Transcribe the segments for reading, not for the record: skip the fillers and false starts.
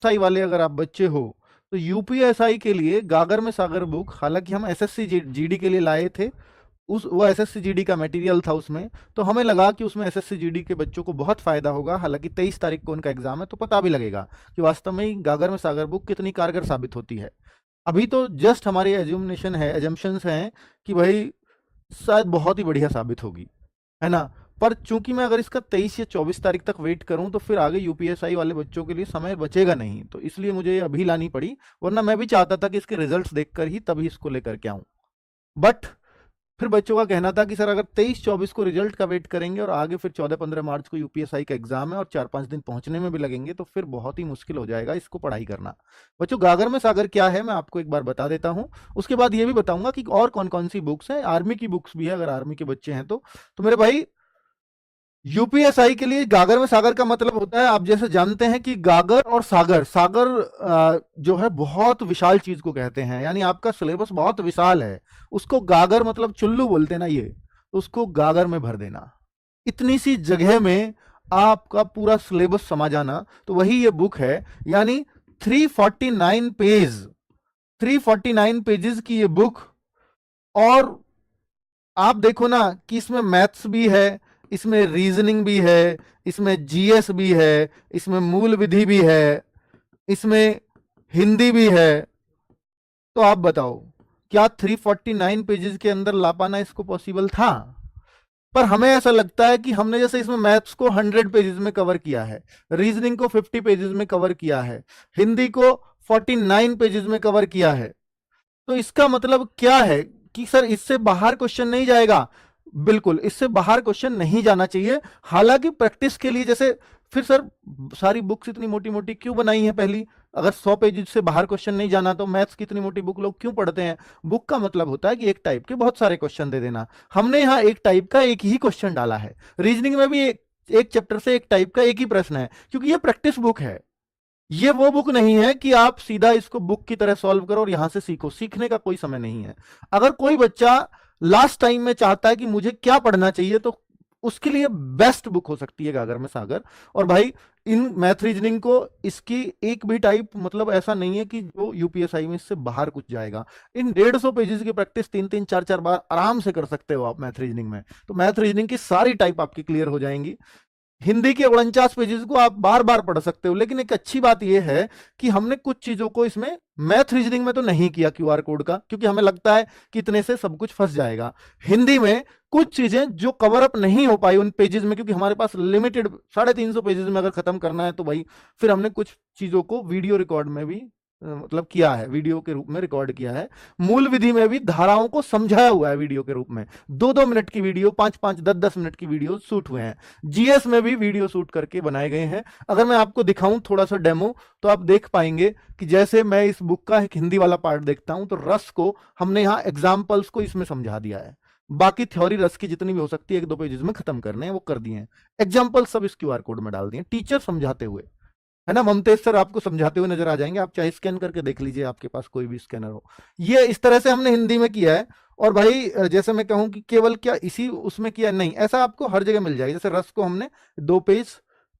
UPSI वाले अगर आप बच्चे हो तो यूपीएसआई के लिए गागर में सागर बुक, हालांकि हम एसएससी जीडी के लिए लाए थे, उस वो एसएससी जीडी का मटेरियल था उसमें, तो हमें लगा कि उसमें एसएससी जीडी के बच्चों को बहुत फायदा होगा। हालांकि 23 तारीख को उनका एग्जाम है, तो पता भी लगेगा कि वास्तव में ही गागर में सागर बुक कितनी कारगर साबित होती है। अभी तो जस्ट हमारी एज्यूमनेशन है, एजम्पशंस हैं कि भाई शायद बहुत ही बढ़िया साबित होगी, है ना। पर चूंकि मैं अगर इसका 23 या 24 तारीख तक वेट करूं तो फिर आगे यूपीएसआई वाले बच्चों के लिए समय बचेगा नहीं, तो इसलिए मुझे ये अभी लानी पड़ी। वरना मैं भी चाहता था कि इसके रिजल्ट्स देखकर ही तभी इसको लेकर के आऊं। बट फिर बच्चों का कहना था कि सर अगर 23-24 को रिजल्ट का वेट करेंगे और आगे फिर 14-15 मार्च को यूपीएसआई का एग्जाम है और 4-5 दिन पहुंचने में भी लगेंगे, तो फिर बहुत ही मुश्किल हो जाएगा इसको पढ़ाई करना। बच्चों, गागर में सागर क्या है मैं आपको एक बार बता देता हूं, उसके बाद ये भी बताऊंगा कि और कौन कौन सी बुक्स हैं। आर्मी की बुक्स भी है, अगर आर्मी के बच्चे हैं तो मेरे भाई यूपीएसआई के लिए गागर में सागर का मतलब होता है, आप जैसे जानते हैं कि गागर और सागर, सागर जो है बहुत विशाल चीज को कहते हैं, यानी आपका सिलेबस बहुत विशाल है। उसको गागर मतलब चुल्लू बोलते हैं ना ये, तो उसको गागर में भर देना, इतनी सी जगह में आपका पूरा सिलेबस समा जाना, तो वही ये बुक है। यानी 349 पेज, 349 पेजेस की ये बुक। और आप देखो ना कि इसमें मैथ्स भी है, इसमें रीजनिंग भी है, इसमें जीएस भी है, इसमें मूल विधि भी है, इसमें हिंदी भी है। तो आप बताओ क्या 349 पेजेस के अंदर ला पाना इसको पॉसिबल था? पर हमें ऐसा लगता है कि हमने जैसे इसमें मैथ्स को 100 पेजेस में कवर किया है, रीजनिंग को 50 पेजेस में कवर किया है, हिंदी को 49 पेजेस में कवर किया है, तो इसका मतलब क्या है कि सर इससे बाहर क्वेश्चन नहीं जाएगा। बिल्कुल इससे बाहर क्वेश्चन नहीं जाना चाहिए। हालांकि प्रैक्टिस के लिए जैसे, फिर सर सारी बुक्स इतनी मोटी मोटी क्यों बनाई है पहली? अगर 100 पेज से बाहर क्वेश्चन नहीं जाना तो मैथ्स की इतनी मोटी बुक लोग क्यों पढ़ते हैं? बुक का मतलब होता है कि एक टाइप के बहुत सारे क्वेश्चन दे देना। हमने यहाँ एक टाइप का एक ही क्वेश्चन डाला है। रीजनिंग में भी एक चैप्टर से एक टाइप का एक ही प्रश्न है, क्योंकि ये प्रैक्टिस बुक है। ये वो बुक नहीं है कि आप सीधा इसको बुक की तरह सॉल्व करो और यहां से सीखो, सीखने का कोई समय नहीं है। अगर कोई बच्चा लास्ट टाइम में चाहता है कि मुझे क्या पढ़ना चाहिए, तो उसके लिए बेस्ट बुक हो सकती है गागर में सागर। और भाई इन मैथ रीजनिंग को इसकी एक भी टाइप मतलब ऐसा नहीं है कि जो यूपीएसआई में इससे बाहर कुछ जाएगा। इन 150 पेजेस की प्रैक्टिस 3-3 4-4 बार आराम से कर सकते हो आप मैथ रीजनिंग में, तो मैथ रीजनिंग की सारी टाइप आपकी क्लियर हो जाएंगी। हिंदी के 49 पेजेस को आप बार बार पढ़ सकते हो। लेकिन एक अच्छी बात यह है कि हमने कुछ चीजों को इसमें मैथ रीजनिंग में तो नहीं किया क्यूआर कोड का, क्योंकि हमें लगता है कि इतने से सब कुछ फंस जाएगा। हिंदी में कुछ चीजें जो कवर अप नहीं हो पाई उन पेजेस में, क्योंकि हमारे पास लिमिटेड 350 पेजेस में अगर खत्म करना है, तो भाई फिर हमने कुछ चीजों को वीडियो रिकॉर्ड में भी मतलब किया है, वीडियो के रूप में रिकॉर्ड किया है। मूल विधि में भी धाराओं को समझाया हुआ है वीडियो के रूप में, 2-2 मिनट की वीडियो, 5-5 10-10 मिनट की वीडियो शूट हुए हैं। जीएस में भी वीडियो शूट करके बनाए गए हैं। अगर मैं आपको दिखाऊं थोड़ा सा डेमो, तो आप देख पाएंगे कि जैसे मैं इस बुक का एक हिंदी वाला पार्ट देखता हूं, तो रस को हमने यहाँ एग्जाम्पल्स को इसमें समझा दिया है। बाकी थ्योरी रस की जितनी भी हो सकती है 1-2 पेजेस में खत्म करने हैं वो कर दिए हैं। एग्जाम्पल सब इस क्यूआर कोड में डाल दिए, टीचर समझाते हुए, है ना। ममतेज सर आपको समझाते हुए नजर आ जाएंगे, आप चाहे स्कैन करके देख लीजिए, आपके पास कोई भी स्कैनर हो। ये इस तरह से हमने हिंदी में किया है। और भाई जैसे मैं कहूं कि केवल क्या इसी उसमें किया, नहीं, ऐसा आपको हर जगह मिल जाएगा। जैसे रस को हमने 2 पेज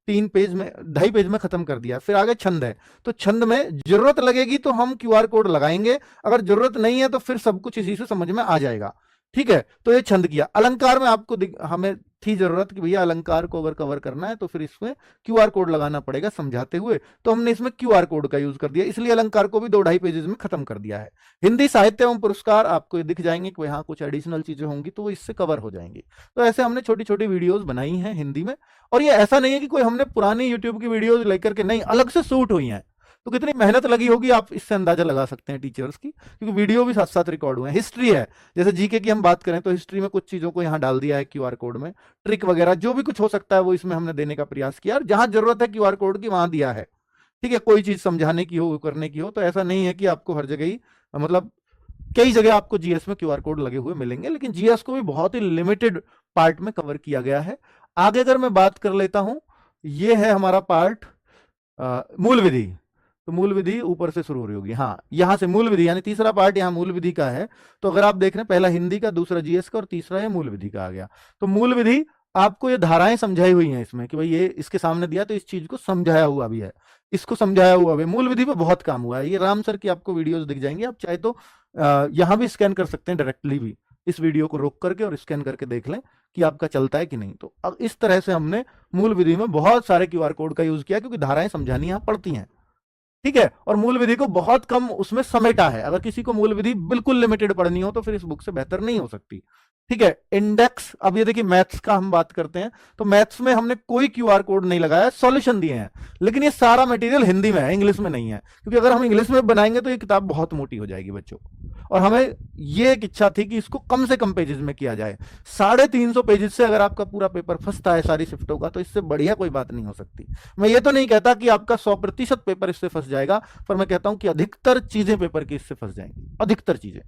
3 पेज में 2.5 पेज में खत्म कर दिया। फिर आगे छंद है, तो छंद में जरूरत लगेगी तो हम क्यूआर कोड लगाएंगे, अगर जरूरत नहीं है तो फिर सब कुछ इसी से समझ में आ जाएगा। ठीक है, तो ये छंद किया। अलंकार में आपको हमें थी जरूरत कि भैया अलंकार को अगर कवर करना है तो फिर इसमें क्यूआर कोड लगाना पड़ेगा समझाते हुए, तो हमने इसमें क्यूआर कोड का यूज कर दिया, इसलिए अलंकार को भी 2-2.5 पेजेस में खत्म कर दिया है। हिंदी साहित्य एवं पुरस्कार आपको दिख जाएंगे कि यहाँ कुछ एडिशनल चीजें होंगी तो वो इससे कवर हो जाएंगी। तो ऐसे हमने छोटी छोटी वीडियोज बनाई हैं हिंदी में। और ये ऐसा नहीं है कि कोई हमने पुरानी यूट्यूब की वीडियोज लेकर के, नहीं, अलग से शूट हुई हैं। तो कितनी मेहनत लगी होगी आप इससे अंदाजा लगा सकते हैं टीचर्स की, क्योंकि वीडियो भी साथ साथ रिकॉर्ड हुए हैं। हिस्ट्री है, जैसे जीके की हम बात करें तो हिस्ट्री में कुछ चीजों को यहाँ डाल दिया है क्यूआर कोड में, ट्रिक वगैरह जो भी कुछ हो सकता है वो इसमें हमने देने का प्रयास किया, और जहां जरूरत है क्यूआर कोड की वहां दिया है। ठीक है, कोई चीज समझाने की हो, करने की हो, तो ऐसा नहीं है कि आपको हर जगह ही मतलब कई जगह आपको जीएस में क्यूआर कोड लगे हुए मिलेंगे, लेकिन जीएस को भी बहुत ही लिमिटेड पार्ट में कवर किया गया है। आगे अगर मैं बात कर लेता हूं, ये है हमारा पार्ट मूल विधि। तो मूल विधि ऊपर से शुरू हो रही होगी, हाँ, यहां से मूल विधि, यानी तीसरा पार्ट यहाँ मूल विधि का है। तो अगर आप देख रहे हैं, पहला हिंदी का, दूसरा जीएस का और तीसरा है मूल विधि का आ गया। तो मूल विधि आपको ये धाराएं समझाई हुई हैं इसमें कि भाई ये इसके सामने दिया तो इस चीज को समझाया हुआ भी है। इसको समझाया हुआ है, मूल विधि पे बहुत काम हुआ है। ये राम सर की आपको वीडियोस दिख जाएंगे, आप चाहे तो यहाँ भी स्कैन कर सकते हैं डायरेक्टली भी, इस वीडियो को रोक करके और स्कैन करके देख लें कि आपका चलता है कि नहीं। तो अब इस तरह से हमने मूल विधि में बहुत सारे क्यूआर कोड का यूज किया, क्योंकि धाराएं समझानी यहाँ पड़ती हैं, ठीक है। और मूल विधि को बहुत कम उसमें समेटा है। अगर किसी को मूल विधि बिल्कुल लिमिटेड पढ़नी हो तो फिर इस बुक से बेहतर नहीं हो सकती, ठीक है। इंडेक्स, अब ये देखिए मैथ्स का हम बात करते हैं, तो मैथ्स में हमने कोई क्यूआर कोड नहीं लगाया, सॉल्यूशन दिए हैं, लेकिन ये सारा मटेरियल हिंदी में है, इंग्लिश में नहीं है, क्योंकि अगर हम इंग्लिश में बनाएंगे तो ये किताब बहुत मोटी हो जाएगी बच्चों। और हमें ये एक इच्छा थी कि इसको कम से कम पेजेस में किया जाए। 350 पेजेस से अगर आपका पूरा पेपर फंसता है सारी शिफ्टों का, तो इससे बढ़िया कोई बात नहीं हो सकती। मैं ये तो नहीं कहता कि आपका 100% पेपर इससे फंस जाएगा, पर मैं कहता हूं कि अधिकतर चीजें पेपर की इससे फंस जाएंगी, अधिकतर चीजें,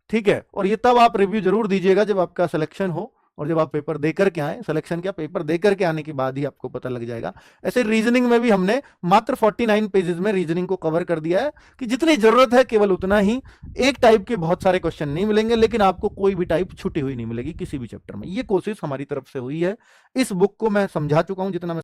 ठीक है। और ये तब आप रिव्यू जरूर दीजिएगा जब आपका सिलेक्शन हो, और जब आप पेपर दे करके आए, सिलेक्शन क्या, पेपर दे करके आने के बाद ही आपको पता लग जाएगा। ऐसे रीजनिंग में भी हमने मात्र 49 पेजेस में रीजनिंग को कवर कर दिया है, कि जितनी जरूरत है केवल उतना ही। एक टाइप के बहुत सारे क्वेश्चन नहीं मिलेंगे, लेकिन आपको कोई भी टाइप छुटी हुई नहीं मिलेगी किसी भी चैप्टर में। ये कोशिश हमारी तरफ से हुई है। इस बुक को मैं समझा चुका हूं जितना मैं